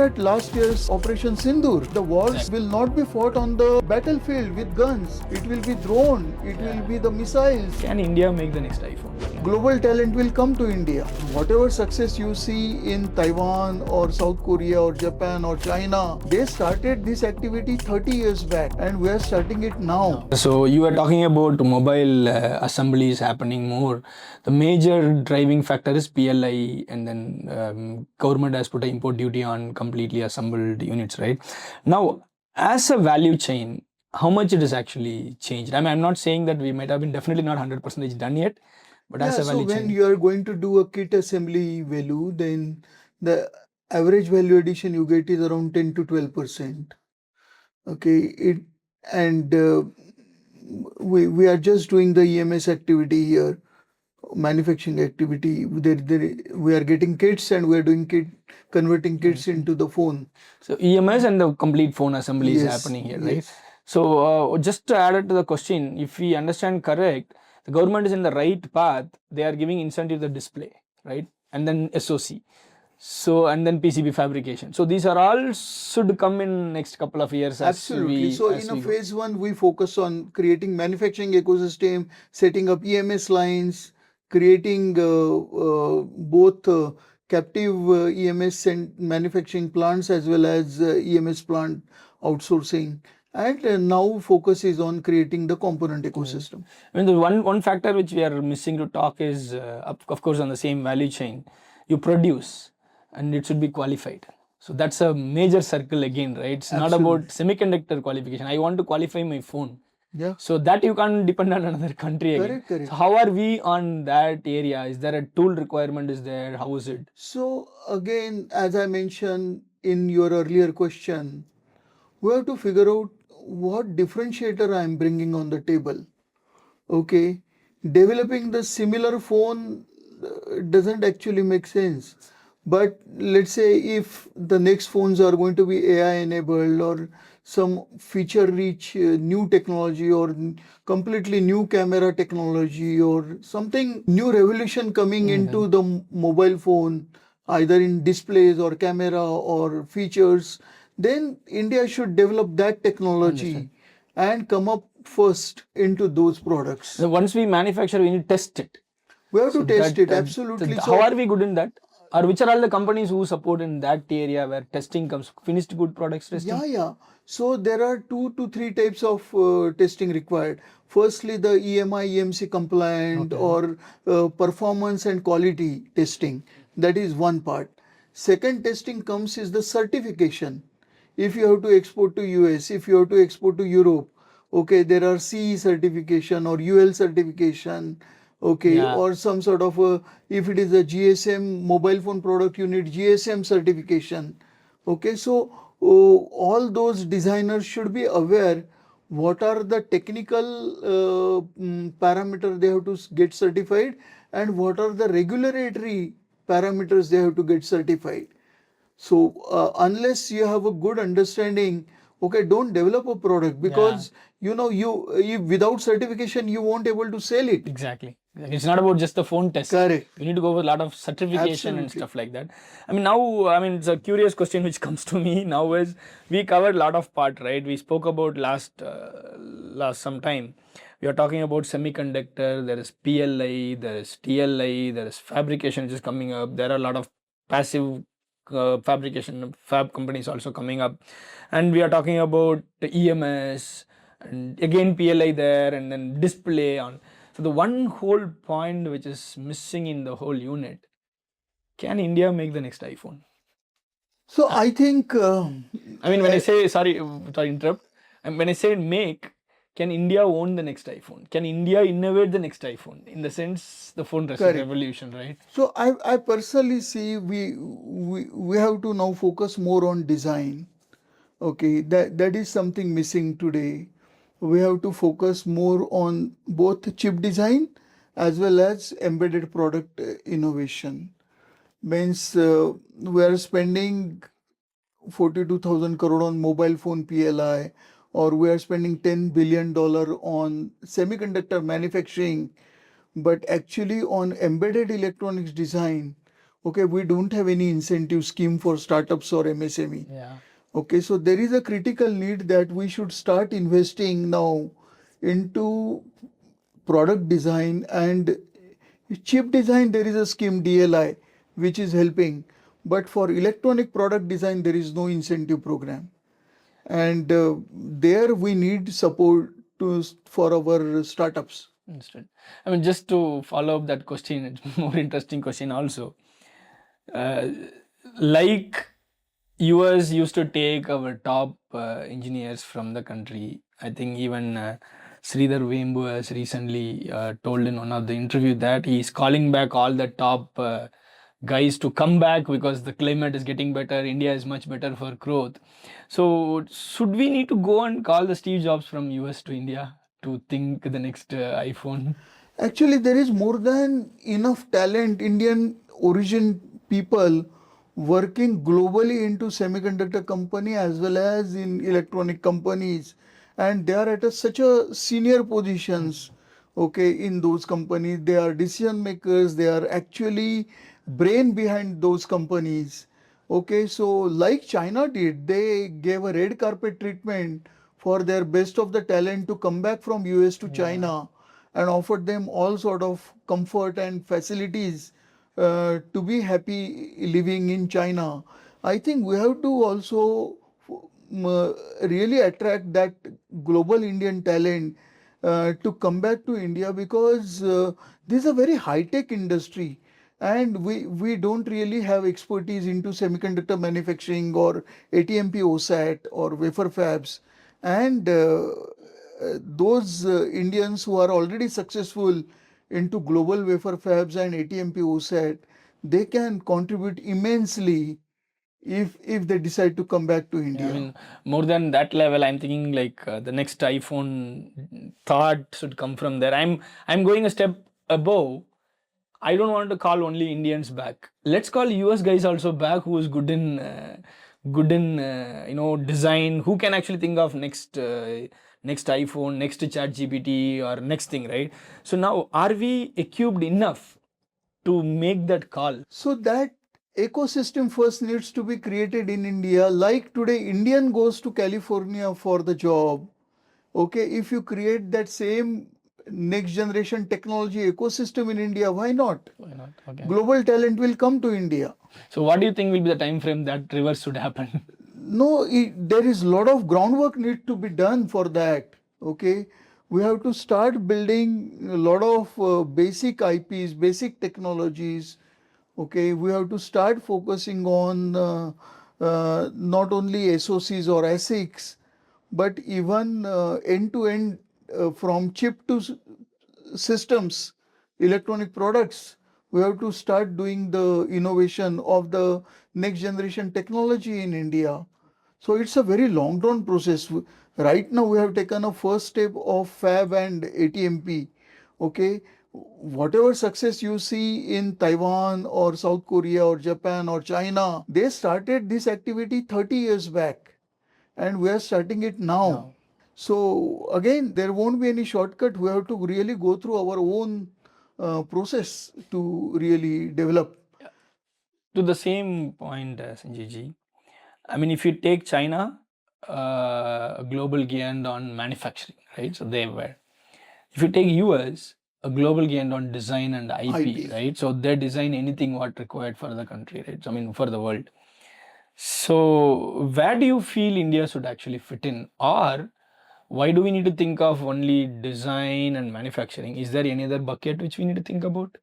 at last year's Operation Sindoor. The wars will not be fought on the battlefield with guns. It will be drone. It will be the missiles. Can India make the next iPhone? Global talent will come to India. Whatever success you see in Taiwan or South Korea or Japan or China, they started this activity 30 years back and we are starting it now. So you were talking about mobile assemblies happening more. The major driving factor is PLI, and then government has put an import duty on completely assembled units, right? Now, as a value chain, how much it has actually changed? I mean, I'm not saying that we might have been definitely not 100% done yet, but as a value so when chain. you are going to do a kit assembly value, then the average value addition you get is around 10 to 12%. Okay, we are just doing the EMS activity here, manufacturing activity. We are getting kits and we are doing converting kits into the phone. So EMS and the complete phone assembly is Yes, happening here, right? yes. So just to add it to the question, if we understand correct, the government is in the right path. They are giving incentive to the display, right? And then SOC. So, and then PCB fabrication. So these are all should come in next couple of years. Absolutely. So in a phase one, we focus on creating manufacturing ecosystem, setting up EMS lines, creating both captive EMS and manufacturing plants as well as EMS plant outsourcing. And now focus is on creating the component ecosystem. I mean, the one factor which we are missing to talk is, of course, on the same value chain, you produce and it should be qualified. So that's a major circle again, right? It's not about semiconductor qualification. I want to qualify my phone. Yeah. So that you can't depend on another country again. Correct. So how are we on that area? Is there a tool requirement? Is there? How is it? So again, as I mentioned in your earlier question, we have to figure out what differentiator I am bringing on the table. Okay, developing the similar phone doesn't actually make sense. But let's say if the next phones are going to be AI enabled or some feature rich new technology or completely new camera technology or something new revolution coming into the mobile phone, either in displays or camera or features, then India should develop that technology and come up first into those products. So once we manufacture, we need to test it. We have to test it, absolutely. How are we good in that? Or which are all the companies who support in that area where testing comes, finished good products testing? Yeah. So there are 2 to 3 types of testing required. Firstly, the EMI, EMC compliant or performance and quality testing. That is one part. Second testing comes is the certification. If you have to export to US, if you have to export to Europe, okay, there are CE certification or UL certification. Okay, or some sort of if it is a GSM mobile phone product, you need GSM certification. Okay, so all those designers should be aware what are the technical parameters they have to get certified and what are the regulatory parameters they have to get certified. So unless you have a good understanding, okay, don't develop a product because you without certification you won't able to sell it. Exactly. It's not about just the phone test. Correct. You need to go with a lot of certification and stuff like that. I mean, now, it's a curious question which comes to me now is we covered a lot of part, right? We spoke about last some time. We are talking about semiconductor, there is PLI, there is TLI, there is fabrication which is coming up. There are a lot of passive fabrication fab companies also coming up. And we are talking about the EMS and again PLI there and then display on. So the one whole point which is missing in the whole unit, can India make the next iPhone? So I think when I say sorry to interrupt, when I say make, can India own the next iPhone? Can India innovate the next iPhone? In the sense, the phone revolution, right? So I personally see we have to now focus more on design. Okay, that is something missing today. We have to focus more on both chip design as well as embedded product innovation. Means we are spending 42,000 crore on mobile phone PLI, or we are spending $10 billion on semiconductor manufacturing, but actually on embedded electronics design, Okay, we don't have any incentive scheme for startups or MSME. Yeah. Okay, so there is a critical need that we should start investing now into product design and chip design. There is a scheme DLI which is helping, but for electronic product design there is no incentive program, and there we need support for our startups. Understood. I mean, just to follow up that question, it's more interesting question also. Uh, like US used to take our top engineers from the country. I think even Sridhar Vembu has recently told in one of the interview that he is calling back all the top guys to come back because the climate is getting better. India is much better for growth. So should we need to go and call the Steve Jobs from US to India to think the next iPhone? Actually, there is more than enough talent, Indian origin people working globally into semiconductor company as well as in electronic companies, and they are at such a senior positions. Okay, in those companies, they are decision makers. They are actually brain behind those companies. Okay, so like China did, they gave a red carpet treatment for their best of the talent to come back from US to China and offered them all sort of comfort and facilities to be happy living in China. I think we have to also really attract that global Indian talent to come back to India, because this is a very high-tech industry and we don't really have expertise into semiconductor manufacturing or ATMP OSAT or wafer fabs. And those Indians who are already successful into global wafer fabs and ATMP OSAT, they can contribute immensely if they decide to come back to I India. mean, more than that level, I'm thinking like the next iPhone thought should come from there. I'm going a step above. I don't want to call only Indians back. Let's call US guys also back who is good in design, who can actually think of next iPhone, next chat GPT or next thing, right? So now are we equipped enough to make that call? So that ecosystem first needs to be created in India. Like today, Indian goes to California for the job. Okay, if you create that same next generation technology ecosystem in India, why not? Why not? Okay. Global talent will come to India. So what do you think will be the time frame that reverse should happen? No, there is a lot of groundwork need to be done for that. Okay, we have to start building a lot of basic IPs, basic technologies. Okay, we have to start focusing on not only SOCs or ASICs, but even end to end from chip to systems, electronic products. We have to start doing the innovation of the next generation technology in India. So it's a very long drawn process. Right now, we have taken a first step of fab and ATMP. Okay, whatever success you see in Taiwan or South Korea or Japan or China, they started this activity 30 years back and we are starting it now. So again, there won't be any shortcut. We have to really go through our own process to really develop. To the same point, Sanjay, I mean, if you take China, a global giant on manufacturing, right? So they were. If you take US, a global giant on design and IP, IP. right? So they design anything what required for the country, right? So, I mean, for the world. So where do you feel India should actually fit in? Or why do we need to think of only design and manufacturing? Is there any other bucket which we need to think about?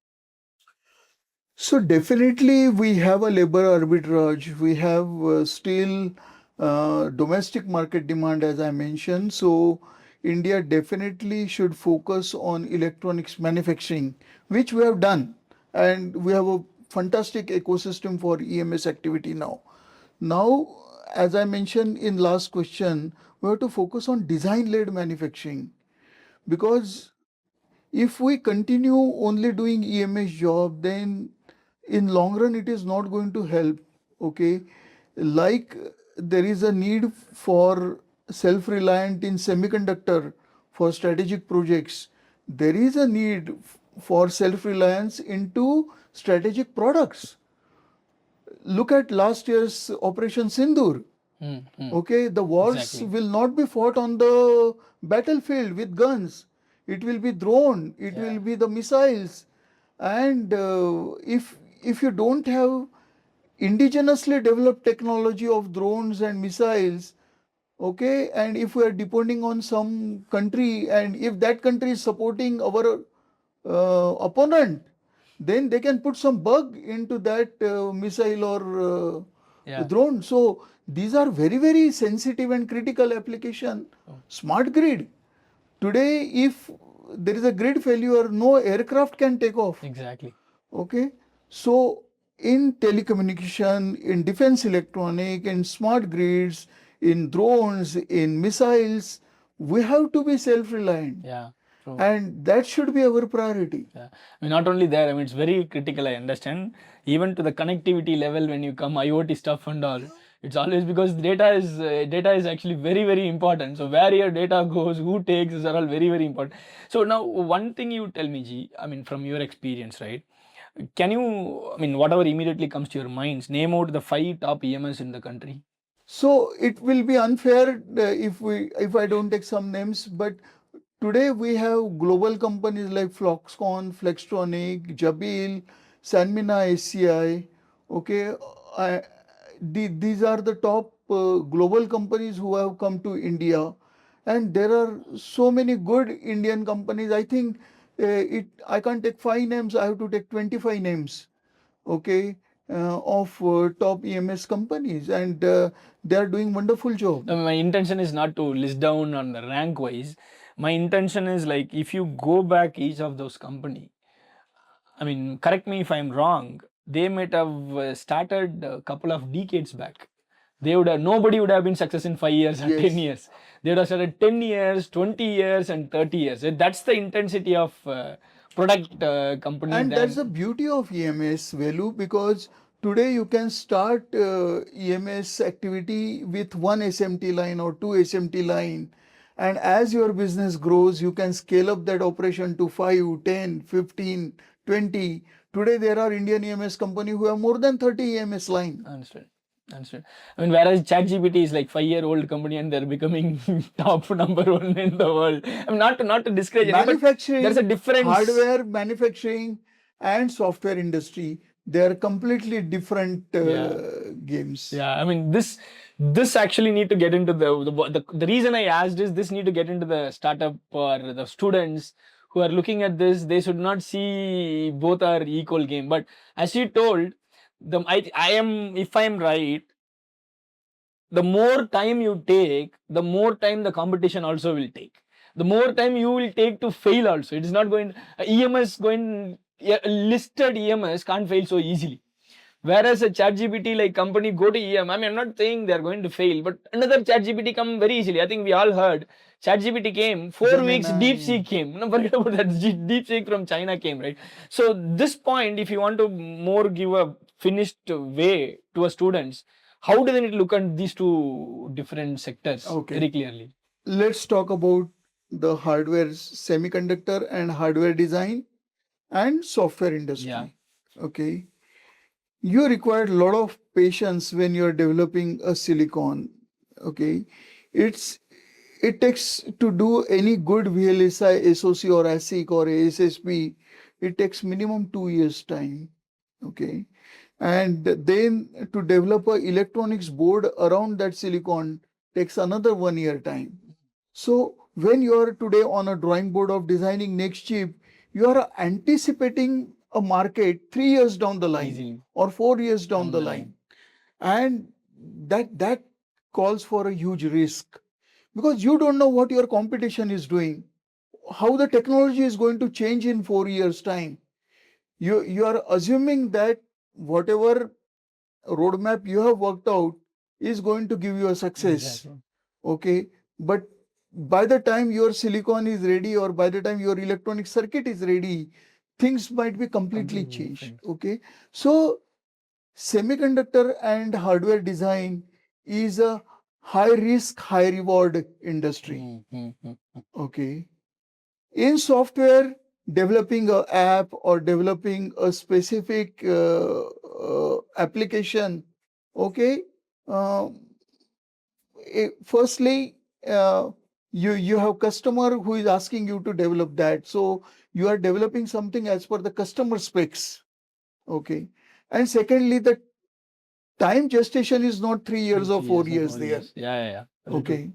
So definitely we have a labor arbitrage. We have still domestic market demand, as I mentioned. So India definitely should focus on electronics manufacturing, which we have done, and we have a fantastic ecosystem for EMS activity now. Now, as I mentioned in last question, we have to focus on design-led manufacturing, because if we continue only doing EMS job, then in long run it is not going to help. Okay, like there is a need for self-reliant in semiconductor for strategic projects. There is a need for self-reliance into strategic products. Look at last year's Operation Sindoor. Okay, the wars Exactly. will not be fought on the battlefield with guns. It will be drone. It will be the missiles. And if you don't have indigenously developed technology of drones and missiles, okay, and if we are depending on some country, and if that country is supporting our opponent, then they can put some bug into that missile or drone. So these are very, very sensitive and critical application. Smart grid. Today, if there is a grid failure, no aircraft can take off. Exactly. Okay. So in telecommunication, in defense electronic, in smart grids, in drones, in missiles, we have to be self-reliant. Yeah. True. And that should be our priority. Yeah. I mean, not only there, I mean, it's very critical, I understand. Even to the connectivity level, when you come IoT stuff and all, it's always because data is actually very, very important. So where your data goes, who takes, these are all very, very important. So now one thing you tell me, G, I mean, from your experience, right? Can you, I mean, whatever immediately comes to your minds, name out the 5 top EMS in the country? So it will be unfair if I don't take some names, but today we have global companies like Foxconn, Flextronic, Jabil, Sanmina SCI. Okay, these are the top global companies who have come to India, and there are so many good Indian companies. I think I can't take 5 names. I have to take 25 names. Okay, of top EMS companies, and they are doing wonderful job. My intention is not to list down on the rank wise. My intention is like if you go back each of those company, I mean, correct me if I'm wrong, they might have started a couple of decades back. They would have, nobody would have been success in 5 years or 10 years. They would have started 10 years, 20 years and 30 years. That's the intensity of product company. And that's the beauty of EMS, Velu, because today you can start EMS activity with one SMT line or two SMT line. And as your business grows, you can scale up that operation to 5, 10, 15, 20. Today there are Indian EMS companies who have more than 30 EMS line. Understood. I mean, whereas ChatGPT is like 5-year-old company and they're becoming top number 1 in the world. I mean, not to discourage manufacturing, there's a difference. Hardware, manufacturing, and software industry, they are completely different games. Yeah, I mean, this actually need to get into the reason I asked is this need to get into the startup or the students who are looking at this. They should not see both are equal game. But as you told, I am, if I am right, the more time you take, the more time the competition also will take. The more time you will take to fail also. It is not going, listed EMS can't fail so easily. Whereas a ChatGPT like company go to EM, I mean, I'm not saying they're going to fail, but another ChatGPT come very easily. I think we all heard ChatGPT came, 4 weeks DeepSeek came. No, forget about that. DeepSeek from China came, right? So this point, if you want to more give a finished way to our students, how do they need to look at these two different sectors very clearly? Let's talk about the hardware, semiconductor and hardware design and software industry. Yeah. Okay. You require a lot of patience when you're developing a silicon. Okay. It takes to do any good VLSI, SoC or ASIC or ASSP, it takes minimum 2 years time. Okay. And then to develop a electronics board around that silicon takes another 1 year time. So when you are today on a drawing board of designing next chip, you are anticipating a market 3 years down the line or 4 years down the line. And that calls for a huge risk, because you don't know what your competition is doing, how the technology is going to change in 4 years time. You are assuming that whatever roadmap you have worked out is going to give you a success. Okay, but by the time your silicon is ready or by the time your electronic circuit is ready, things might be completely changed. Okay, so semiconductor and hardware design is a high risk, high reward industry. Okay, in software, developing an app or developing a specific application, okay, uh, firstly, you have customer who is asking you to develop that. So you are developing something as per the customer specs. Okay. And secondly, the time gestation is not 3 years or 4 years there. Yeah. Very true. Okay.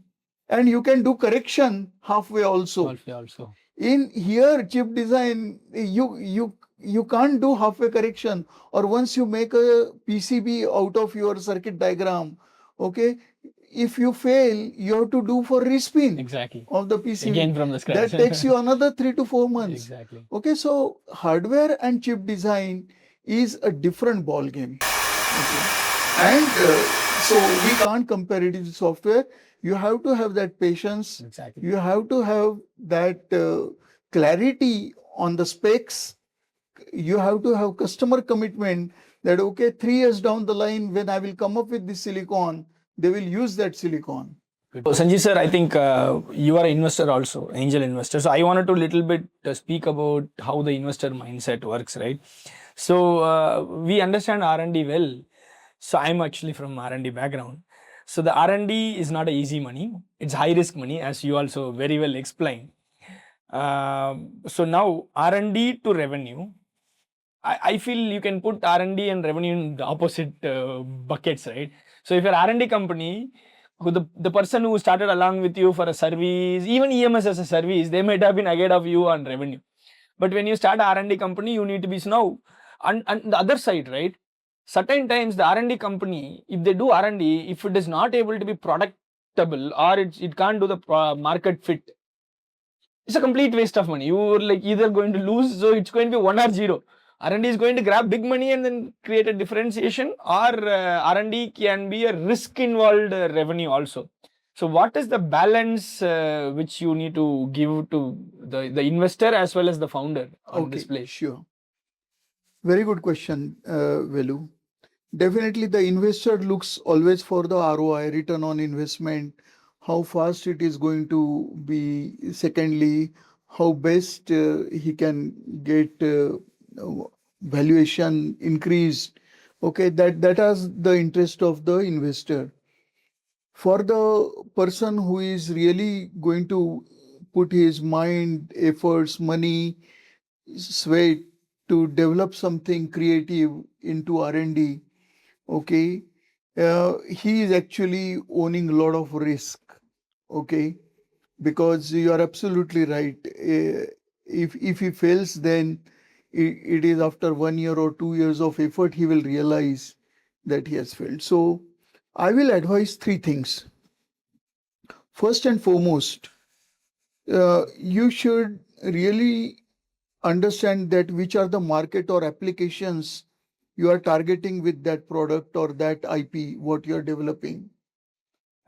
And you can do correction halfway also. Halfway also. In here, chip design, you can't do halfway correction. Or once you make a PCB out of your circuit diagram, okay, if you fail, you have to do for respin Exactly. of the PCB. Again from the scratch. That takes you another 3 to 4 months. Exactly. Okay, so hardware and chip design is a different ball game. Okay. And so we can't compare it with software. You have to have that patience. Exactly. You have to have that clarity on the specs. You have to have customer commitment that, okay, 3 years down the line, when I will come up with this silicon, they will use that silicon. So, Sanjeev sir, I think you are an investor also, angel investor. So I wanted to little bit speak about how the investor mindset works, right? So we understand R&D well. So I'm actually from R&D background. So the R&D is not a easy money. It's high risk money, as you also very well explained. So now R&D to revenue, I feel you can put R&D and revenue in the opposite buckets, right? So if you're R&D company, the person who started along with you for a service, even EMS as a service, they might have been ahead of you on revenue. But when you start a R&D company, you need to be now. And the other side, right? Certain times the R&D company, if they do R&D, if it is not able to be productable or it can't do the market fit, it's a complete waste of money. You're like either going to lose, so it's going to be 1 or 0. R&D is going to grab big money and then create a differentiation, or R&D can be a risk involved revenue also. So what is the balance which you need to give to the investor as well as the founder on this place? Sure. Very good question, Velu. Definitely the investor looks always for the ROI, return on investment, how fast it is going to be. Secondly, how best he can get valuation increased. Okay, that has the interest of the investor. For the person who is really going to put his mind, efforts, money, sweat to develop something creative into R&D, okay, he is actually owning a lot of risk, okay, because you are absolutely right. If he fails, then it is after 1 year or 2 years of effort he will realize that he has failed. So I will advise 3 things. First and foremost, you should really understand that which are the market or applications you are targeting with that product or that IP, what you are developing.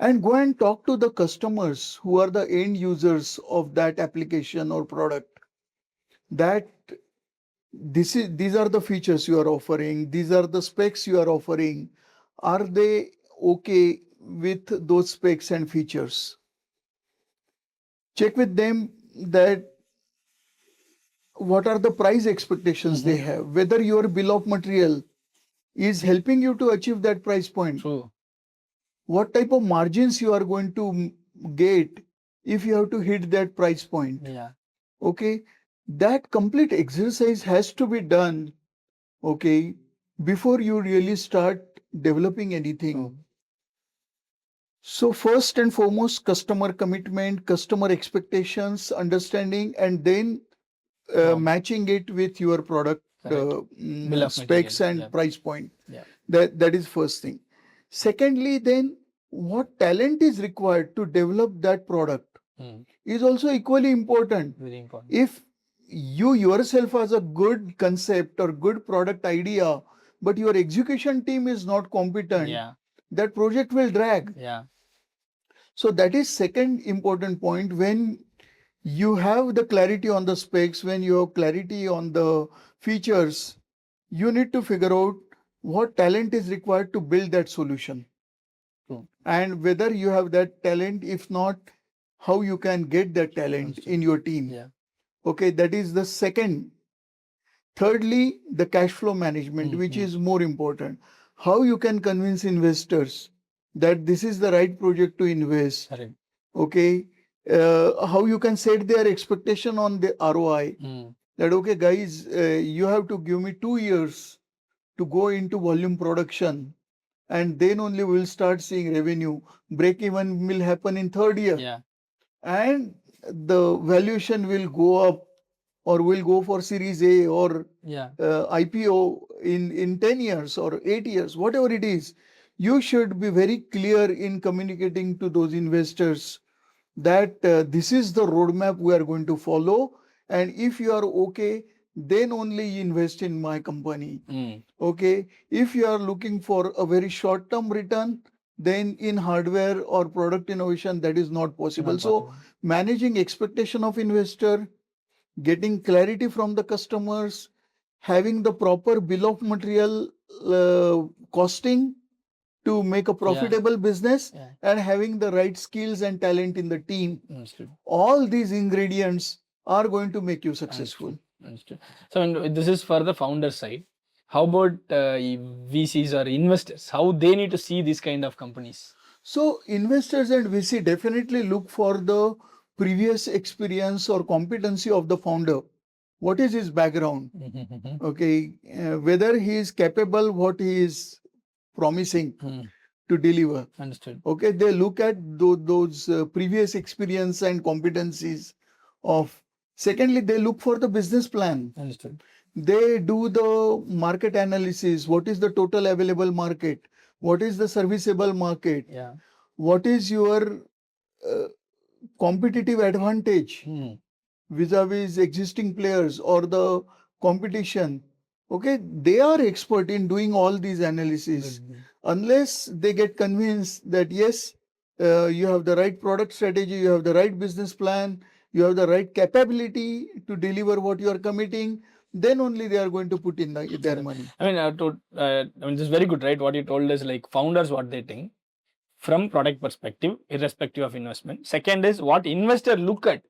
And go and talk to the customers who are the end users of that application or product. That these are the features you are offering, these are the specs you are offering. Are they okay with those specs and features? Check with them that what are the price expectations they have, whether your bill of material is helping you to achieve that price point. True. What type of margins you are going to get if you have to hit that price point. Yeah. Okay, that complete exercise has to be done, okay, before you really start developing anything. So first and foremost, customer commitment, customer expectations, understanding, and then matching it with your product specs and price point. Yeah. That is first thing. Secondly, then what talent is required to develop that product is also equally important. Very important. If you yourself has a good concept or good product idea, but your execution team is not competent, that project will drag. Yeah. So that is second important point. When you have the clarity on the specs, when you have clarity on the features, you need to figure out what talent is required to build that solution. And whether you have that talent, if not, how you can get that talent in your team. Yeah. Okay, that is the second. Thirdly, the cash flow management, which is more important. how you can convince investors that this is the right project to invest. Correct. Okay, how you can set their expectation on the ROI. That okay, guys, you have to give me 2 years to go into volume production, and then only we'll start seeing revenue. Break even will happen in third year, Yeah. and the valuation will go up, or will go for Series A, or Yeah. IPO in 10 years or 8 years, whatever it is. You should be very clear in communicating to those investors that this is the roadmap we are going to follow, and if you are okay, then only invest in my company. Okay, if you are looking for a very short term return, then in hardware or product innovation that is not possible. Not So possible. managing expectation of investor, getting clarity from the customers, having the proper bill of material costing to make a profitable business, Yeah. and having the right skills and talent in the team. Understood. All these ingredients are going to make you successful. Understood. So this is for the founder side. How about VCs or investors? How they need to see these kind of companies? So investors and VC definitely look for the previous experience or competency of the founder. What is his background? Okay, whether he is capable what he is promising to deliver. Understood. Okay, they look at those previous experience and competencies of. Secondly, they look for the business plan. Understood. They do the market analysis. What is the total available market? What is the serviceable market? Yeah. What is your competitive advantage vis-a-vis existing players or the competition? Okay, they are expert in doing all these analysis. Unless they get convinced that yes, you have the right product strategy, you have the right business plan, you have the right capability to deliver what you are committing, then only they are going to put in their money. I mean, this is very good, right? What you told is like founders, what they think from product perspective, irrespective of investment. Second is what investor look at,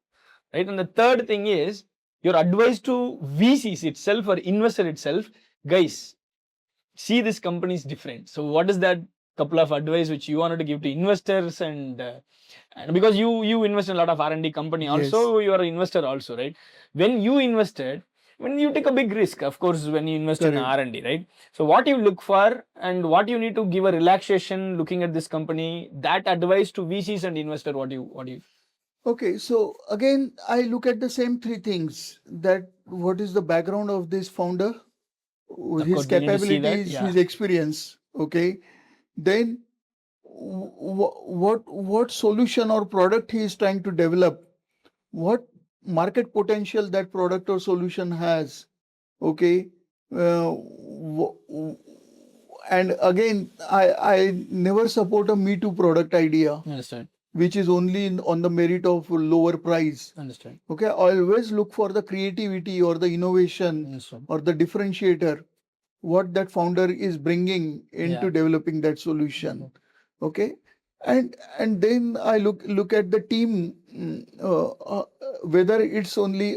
right? And the third thing is your advice to VCs itself or investor itself, guys, see this company is different. So what is that couple of advice which you wanted to give to investors, and because you invest in a lot of R&D company also, you are an investor also, right? When you invested, when you take a big risk, of course, when you invest in R&D, right? So what you look for and what you need to give a relaxation looking at this company, that advice to VCs and investor, what do you? Okay, so again, I look at the same three things: that what is the background of this founder, his capabilities, his experience. Okay, then what solution or product he is trying to develop, what market potential that product or solution has. Okay, and again, I never support a me too product idea. Understand. Which is only on the merit of lower price. Understand. Okay, I always look for the creativity or the innovation or the differentiator, what that founder is bringing into developing that solution. Okay, and then I look at the team, whether it's only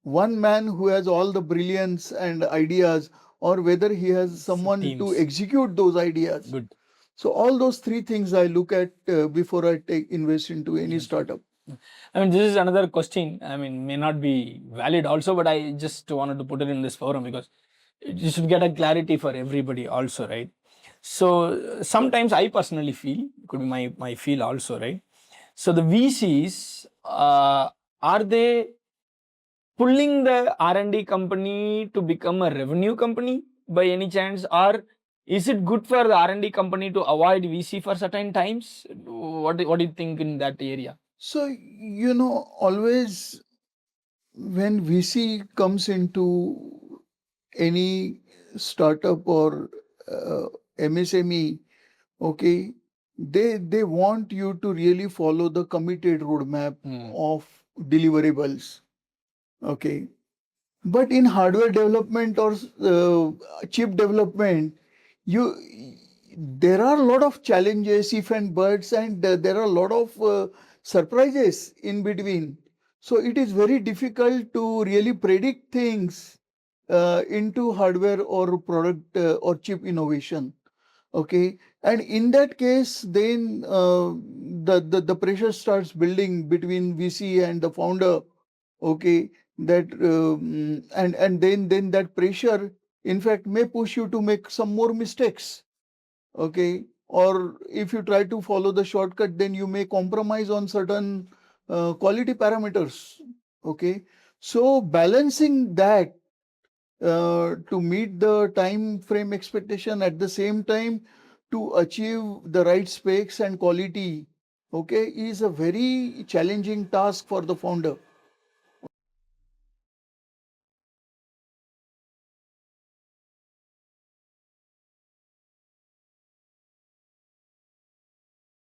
one man who has all the brilliance and ideas, or whether he has someone to execute those ideas. Good. So all those three things I look at before I invest into any startup. I mean, this is another question. I mean, may not be valid also, but I just wanted to put it in this forum because you should get a clarity for everybody also, right? So sometimes I personally feel, could be my feel also, right? So the VCs, are they pulling the R&D company to become a revenue company by any chance, or is it good for the R&D company to avoid VC for certain times? What do you think in that area? So, always when VC comes into any startup or MSME, okay, they want you to really follow the committed roadmap of deliverables. Okay, but in hardware development or chip development, you there are a lot of challenges, if and buts, and there are a lot of surprises in between. So it is very difficult to really predict things into hardware or product or chip innovation. Okay, and in that case, then the pressure starts building between VC and the founder. Okay, that and then that pressure, in fact, may push you to make some more mistakes. Okay, or if you try to follow the shortcut, then you may compromise on certain quality parameters. Okay, so balancing that to meet the time frame expectation, at the same time to achieve the right specs and quality, okay, is a very challenging task for the founder.